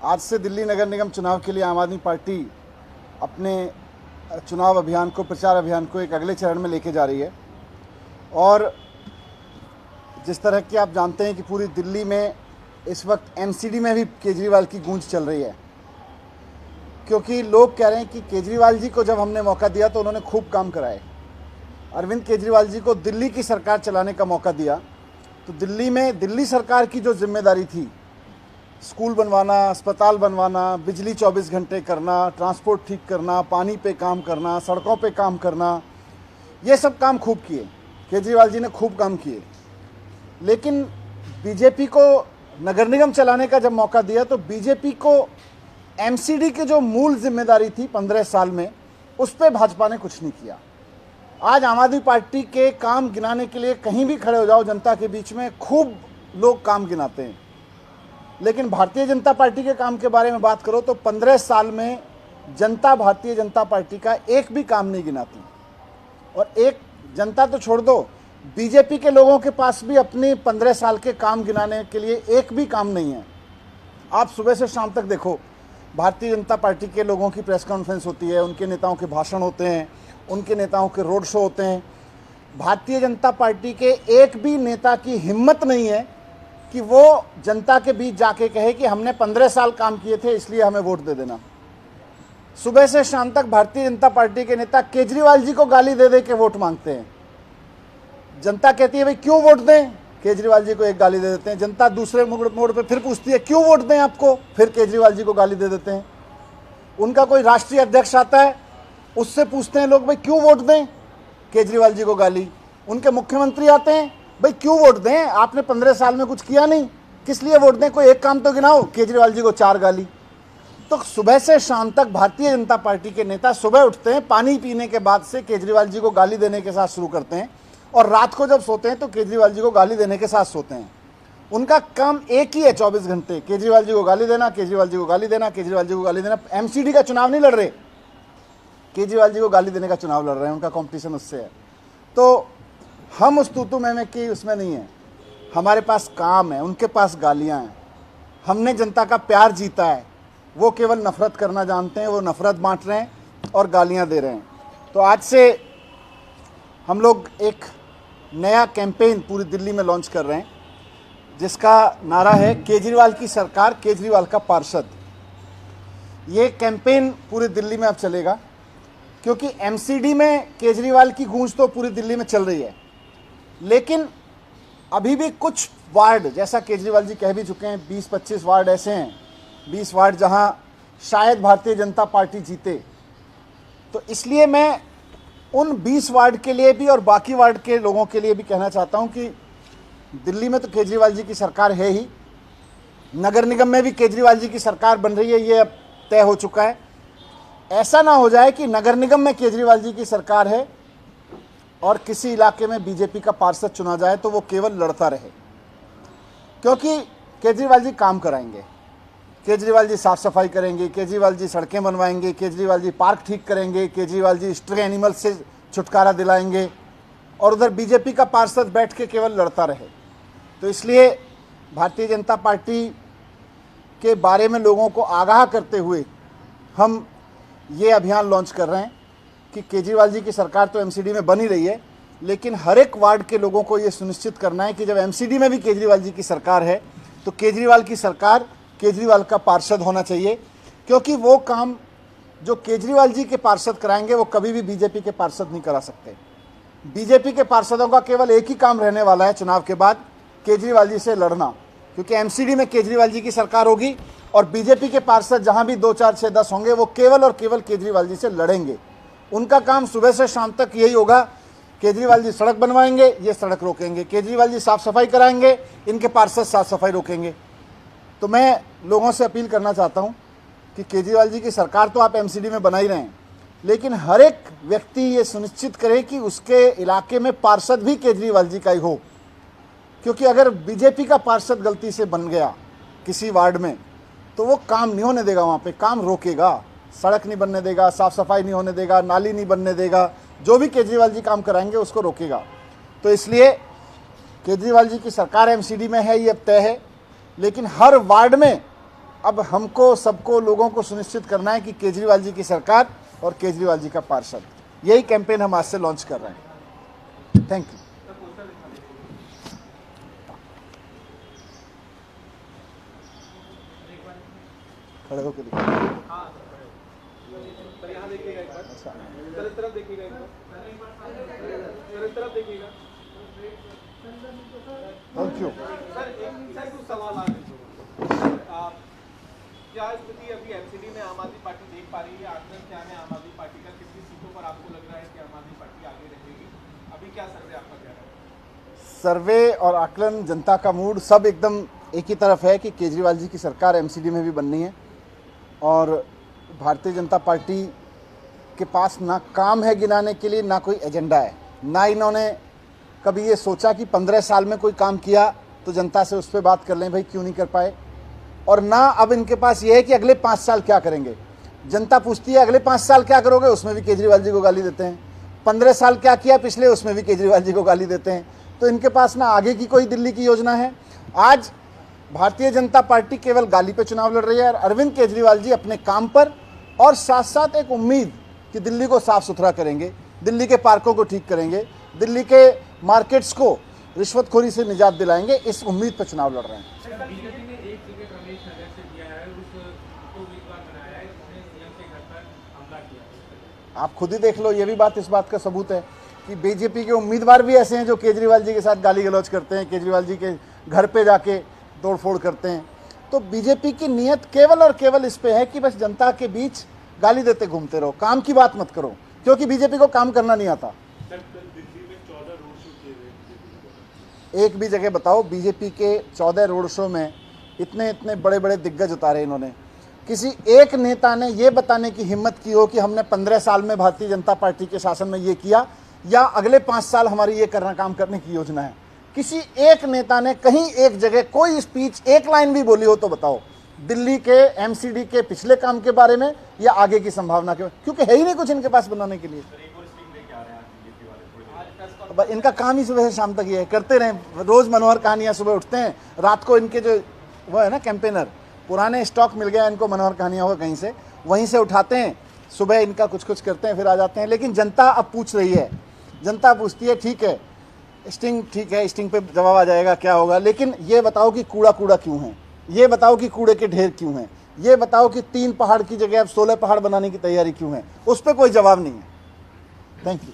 आज से दिल्ली नगर निगम चुनाव के लिए आम आदमी पार्टी अपने चुनाव अभियान को, प्रचार अभियान को एक अगले चरण में लेके जा रही है। और जिस तरह की आप जानते हैं कि पूरी दिल्ली में इस वक्त एमसीडी में भी केजरीवाल की गूंज चल रही है, क्योंकि लोग कह रहे हैं कि केजरीवाल जी को जब हमने मौका दिया तो उन्होंने खूब काम कराए। अरविंद केजरीवाल जी को दिल्ली की सरकार चलाने का मौका दिया तो दिल्ली में दिल्ली सरकार की जो जिम्मेदारी थी, स्कूल बनवाना, अस्पताल बनवाना, बिजली 24 घंटे करना, ट्रांसपोर्ट ठीक करना, पानी पे काम करना, सड़कों पे काम करना, ये सब काम खूब किए। केजरीवाल जी ने खूब काम किए। लेकिन बीजेपी को नगर निगम चलाने का जब मौका दिया तो बीजेपी को एमसीडी की जो मूल जिम्मेदारी थी 15 साल में, उस पर भाजपा ने कुछ नहीं किया। आज आम आदमी पार्टी के काम गिनाने के लिए कहीं भी खड़े हो जाओ जनता के बीच में, खूब लोग काम गिनाते हैं, लेकिन भारतीय जनता पार्टी के काम के बारे में बात करो तो 15 साल में जनता भारतीय जनता पार्टी का एक भी काम नहीं गिनाती। और एक जनता तो छोड़ दो, बीजेपी के लोगों के पास भी अपने 15 साल के काम गिनाने के लिए एक भी काम नहीं है। आप सुबह से शाम तक देखो, भारतीय जनता पार्टी के लोगों की प्रेस कॉन्फ्रेंस होती है, उनके नेताओं के भाषण होते हैं, उनके नेताओं के रोड शो होते हैं। भारतीय जनता पार्टी के एक भी नेता की हिम्मत नहीं है कि वो जनता के बीच जाके कहे कि हमने 15 साल काम किए थे इसलिए हमें वोट दे देना। सुबह से शाम तक भारतीय जनता पार्टी के नेता केजरीवाल जी को गाली दे दे के वोट मांगते हैं। जनता कहती है भाई क्यों वोट दें, केजरीवाल जी को एक गाली दे देते हैं। जनता दूसरे मोड़ पे फिर पूछती है क्यों वोट दें आपको, फिर केजरीवाल जी को गाली दे देते हैं। उनका कोई राष्ट्रीय अध्यक्ष आता है, उससे पूछते हैं लोग भाई क्यों वोट दें, केजरीवाल जी को गाली। उनके मुख्यमंत्री आते हैं, भाई क्यों वोट दें, आपने 15 साल में कुछ किया नहीं, किस लिए वोट दें, कोई एक काम तो गिनाओ, केजरीवाल जी को 4 गाली। तो सुबह से शाम तक भारतीय जनता पार्टी के नेता सुबह उठते हैं, पानी पीने के बाद से केजरीवाल जी को गाली देने के साथ शुरू करते हैं, और रात को जब सोते हैं तो केजरीवाल जी को गाली देने के साथ सोते हैं। उनका काम एक ही है 24 घंटे, केजरीवाल जी को गाली देना, केजरीवाल जी को गाली देना, केजरीवाल जी को गाली देना। एमसीडी का चुनाव नहीं लड़ रहे, केजरीवाल जी को गाली देने का चुनाव लड़ रहे हैं, उनका कंपटीशन उससे है। तो हम उस तूतू में कि उसमें नहीं है, हमारे पास काम है, उनके पास गालियां हैं। हमने जनता का प्यार जीता है, वो केवल नफरत करना जानते हैं, वो नफरत बांट रहे हैं और गालियां दे रहे हैं। तो आज से हम लोग एक नया कैंपेन पूरी दिल्ली में लॉन्च कर रहे हैं, जिसका नारा है केजरीवाल की सरकार, केजरीवाल का पार्षद। ये कैंपेन पूरी दिल्ली में अब चलेगा, क्योंकि एमसीडी में केजरीवाल की गूंज तो पूरी दिल्ली में चल रही है, लेकिन अभी भी कुछ वार्ड, जैसा केजरीवाल जी कह भी चुके हैं, 20-25 वार्ड ऐसे हैं, 20 वार्ड जहां शायद भारतीय जनता पार्टी जीते। तो इसलिए मैं उन 20 वार्ड के लिए भी और बाकी वार्ड के लोगों के लिए भी कहना चाहता हूं कि दिल्ली में तो केजरीवाल जी की सरकार है ही, नगर निगम में भी केजरीवाल जी की सरकार बन रही है, ये अब तय हो चुका है। ऐसा ना हो जाए कि नगर निगम में केजरीवाल जी की सरकार है और किसी इलाके में बीजेपी का पार्षद चुना जाए तो वो केवल लड़ता रहे, क्योंकि केजरीवाल जी काम कराएंगे, केजरीवाल जी साफ सफाई करेंगे, केजरीवाल जी सड़कें बनवाएंगे, केजरीवाल जी पार्क ठीक करेंगे, केजरीवाल जी स्ट्रे एनिमल से छुटकारा दिलाएंगे, और उधर बीजेपी का पार्षद बैठ के केवल लड़ता रहे। तो इसलिए भारतीय जनता पार्टी के बारे में लोगों को आगाह करते हुए हम ये अभियान लॉन्च कर रहे हैं कि केजरीवाल जी की सरकार तो एमसीडी में बन ही रही है, लेकिन हर एक वार्ड के लोगों को ये सुनिश्चित करना है कि जब एमसीडी में भी केजरीवाल जी की सरकार है तो केजरीवाल की सरकार, केजरीवाल का पार्षद होना चाहिए, क्योंकि वो काम जो केजरीवाल जी के पार्षद कराएंगे वो कभी भी बीजेपी के पार्षद नहीं करा सकते। बीजेपी के पार्षदों का केवल एक ही काम रहने वाला है चुनाव के बाद, केजरीवाल जी से लड़ना, क्योंकि एमसीडी में केजरीवाल जी की सरकार होगी और बीजेपी के पार्षद जहां भी 2, 4, 6, 10 होंगे वो केवल और केवल केजरीवाल जी से लड़ेंगे। उनका काम सुबह से शाम तक यही होगा, केजरीवाल जी सड़क बनवाएंगे, ये सड़क रोकेंगे, केजरीवाल जी साफ सफाई कराएंगे, इनके पार्षद साफ सफाई रोकेंगे। तो मैं लोगों से अपील करना चाहता हूं कि केजरीवाल जी की सरकार तो आप एमसीडी में बना ही रहे हैं, लेकिन हर एक व्यक्ति ये सुनिश्चित करे कि उसके इलाके में पार्षद भी केजरीवाल जी का ही हो, क्योंकि अगर बीजेपी का पार्षद गलती से बन गया किसी वार्ड में तो वो काम नहीं होने देगा, वहाँ पे काम रोकेगा, सड़क नहीं बनने देगा, साफ सफाई नहीं होने देगा, नाली नहीं बनने देगा, जो भी केजरीवाल जी काम कराएंगे उसको रोकेगा। तो इसलिए केजरीवाल जी की सरकार एमसीडी में है, ये अब तय है, लेकिन हर वार्ड में अब हमको सबको लोगों को सुनिश्चित करना है कि केजरीवाल जी की सरकार और केजरीवाल जी का पार्षद, यही कैंपेन हम आज से लॉन्च कर रहे हैं। Thank you. खड़े होकर देखिएगा एक बार। सर इस तरफ देखिएगा एक बार। सर इस तरफ देखिएगा। Thank you. सर कुछ सवाल आ रहे हैं। क्या स्थिति अभी एमसीडी में आम आदमी पार्टी देख पा रही है? आकलन क्या है आम आदमी पार्टी का? कितनी सीटों पर आपको लग रहा है कि आम आदमी पार्टी आगे रहेगी? अभी क्या सर्वे आपका क्या है? सर्वे और आकलन, जनता का मूड सब एकदम एक ही तरफ है कि केजरीवाल जी की सरकार एमसीडी में भी बननी है और भारतीय जनता पार्टी के पास ना काम है गिनाने के लिए, ना कोई एजेंडा है। ना इन्होंने कभी ये सोचा कि 15 साल में कोई काम किया तो जनता से उस पर बात कर लें भाई क्यों नहीं कर पाए, और ना अब इनके पास ये है कि अगले 5 साल क्या करेंगे। जनता पूछती है अगले 5 साल क्या करोगे, उसमें भी केजरीवाल जी को गाली देते हैं। 15 साल क्या किया पिछले, उसमें भी केजरीवाल जी को गाली देते हैं। तो इनके पास ना आगे की कोई दिल्ली की योजना है। आज भारतीय जनता पार्टी केवल गाली पे चुनाव लड़ रही है और अरविंद केजरीवाल जी अपने काम पर और साथ साथ एक उम्मीद कि दिल्ली को साफ सुथरा करेंगे, दिल्ली के पार्कों को ठीक करेंगे, दिल्ली के मार्केट्स को रिश्वतखोरी से निजात दिलाएंगे, इस उम्मीद पर चुनाव लड़ रहे हैं। बीजेपी ने एक जगह रमेश नगर से दिया है, उसको उम्मीदवार बनाया है जिसने सीएम के घर पर हमला किया। आप खुद ही देख लो, ये भी बात इस बात का सबूत है कि बीजेपी के उम्मीदवार भी ऐसे हैं जो केजरीवाल जी के साथ गाली गलौज करते हैं, केजरीवाल जी के घर पे जाके तोड़फोड़ करते हैं। तो बीजेपी की नीयत केवल और केवल इस पे है कि बस जनता के बीच गाली देते घूमते रहो, काम की बात मत करो, क्योंकि बीजेपी को काम करना नहीं आता। एक भी जगह बताओ बीजेपी के 14 रोड शो में इतने इतने बड़े बड़े दिग्गज उतारे इन्होंने, किसी एक नेता ने ये बताने की हिम्मत की हो कि हमने 15 साल में भारतीय जनता पार्टी के शासन में ये किया या अगले 5 साल हमारी ये काम करने की योजना है? किसी एक नेता ने कहीं एक जगह कोई स्पीच, एक लाइन भी बोली हो तो बताओ, दिल्ली के एमसीडी के पिछले काम के बारे में या आगे की संभावना के, क्योंकि है ही नहीं कुछ इनके पास बनाने के लिए। इनका काम ही सुबह से शाम तक ये है, करते रहे, रोज मनोहर कहानियां। सुबह उठते हैं, रात को इनके जो वो है ना कैंपेनर, पुराने स्टॉक मिल गया इनको मनोहर कहानियां, हो कहीं से वहीं से उठाते हैं, सुबह इनका कुछ कुछ करते हैं, फिर आ जाते हैं। लेकिन जनता अब पूछ रही है, जनता पूछती है ठीक है स्टिंग, ठीक है स्टिंग पे जवाब आ जाएगा क्या होगा, लेकिन ये बताओ कि कूड़ा कूड़ा क्यों है, ये बताओ कि कूड़े के ढेर क्यों हैं, ये बताओ कि 3 पहाड़ की जगह अब 16 पहाड़ बनाने की तैयारी क्यों है, उस पर कोई जवाब नहीं है। Thank you.